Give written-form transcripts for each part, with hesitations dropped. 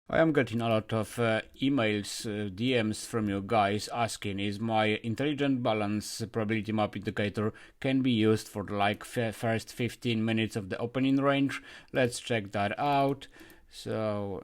I am getting a lot of emails, DMs from you guys asking, is my intelligent balance probability map indicator can be used for the first 15 minutes of the opening range? Let's check that out. So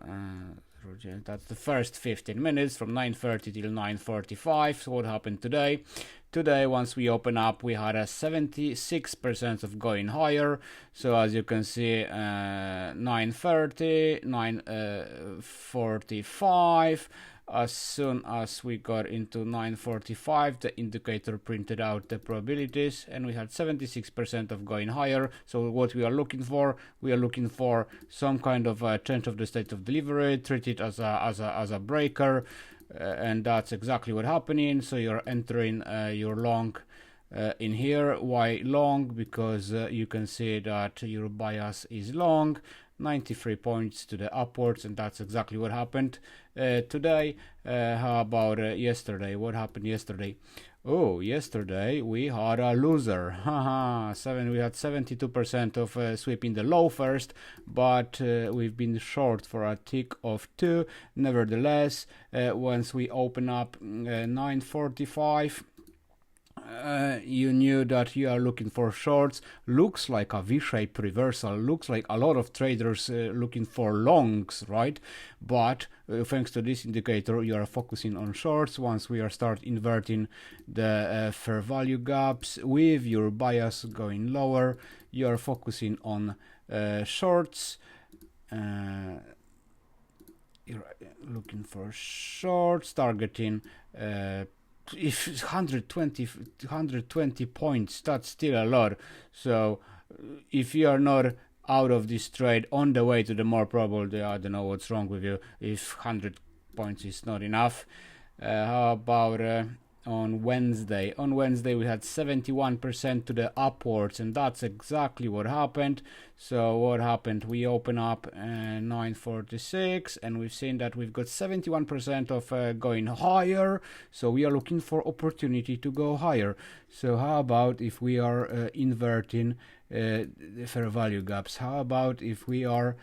that's the first 15 minutes from 9:30 till 9:45. So what happened today? Today, once we open up, we had a 76% of going higher. So as you can see, 9:30, 9:45. As soon as we got into 9:45, the indicator printed out the probabilities, and we had 76% of going higher. So what we are looking for, some kind of a change of the state of delivery, treat it as a breaker. And that's exactly what happening. So you're entering your long in here. Why long? Because you can see that your bias is long, 93 points to the upwards, and that's exactly what happened today. How about yesterday? What happened yesterday? Oh, yesterday we had a loser. We had 72% of sweep in the low first, but we've been short for a tick of 2. Nevertheless, once we open up 9:45, you knew that you are looking for shorts. Looks like a V-shaped reversal. Looks like a lot of traders looking for longs, right? But thanks to this indicator, you are focusing on shorts. Once we are start inverting the fair value gaps with your bias going lower, you are focusing on shorts. You're looking for shorts, targeting if 120 points, that's still a lot. So if you are not out of this trade on the way to the more probable, I don't know what's wrong with you if 100 points is not enough. How about on Wednesday? On Wednesday we had 71% to the upwards, and that's exactly what happened. So what happened? We open up 9:46, and we've seen that we've got 71% of going higher. So we are looking for opportunity to go higher. So how about if we are inverting the fair value gaps? How about if we are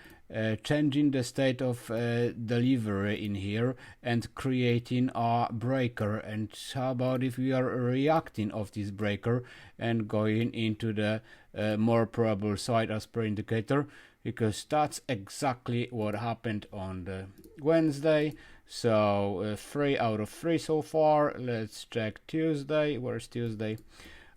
changing the state of delivery in here and creating a breaker? And how about if we are reacting of this breaker and going into the more probable side as per indicator? Because that's exactly what happened on the Wednesday. So 3 out of 3 so far. Let's check Tuesday. Where's Tuesday?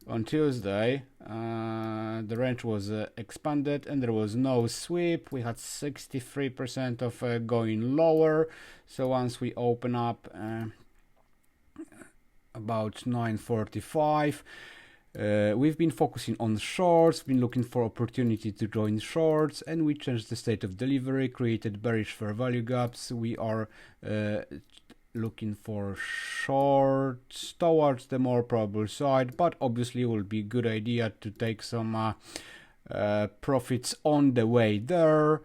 On Tuesday, the range was expanded and there was no sweep. We had 63% of going lower. So once we open up about 9:45, we've been focusing on shorts, been looking for opportunity to join shorts, and we changed the state of delivery, created bearish fair value gaps. We are looking for shorts towards the more probable side, but obviously it will be a good idea to take some profits on the way there.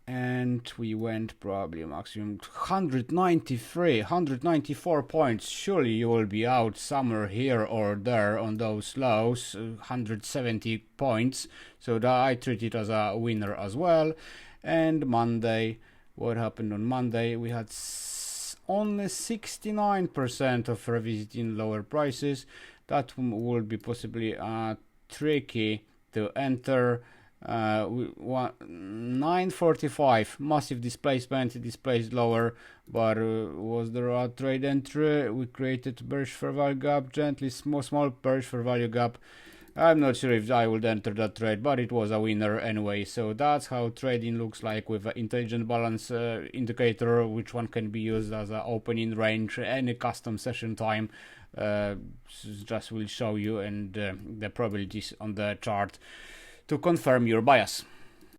And we went probably maximum 194 points. Surely you will be out somewhere here or there on those lows, 170 points. So that I treat it as a winner as well. And Monday, what happened on Monday? We had only 69% of revisiting lower prices. That will be possibly tricky to enter. 9:45, massive displacement, displaced lower, but was there a trade entry? We created bearish fair value gap, gently small bearish fair value gap. I'm not sure if I would enter that trade, but it was a winner anyway. So that's how trading looks like with an intelligent balance indicator, which one can be used as an opening range, any custom session time. Just will show you and the probabilities on the chart to confirm your bias.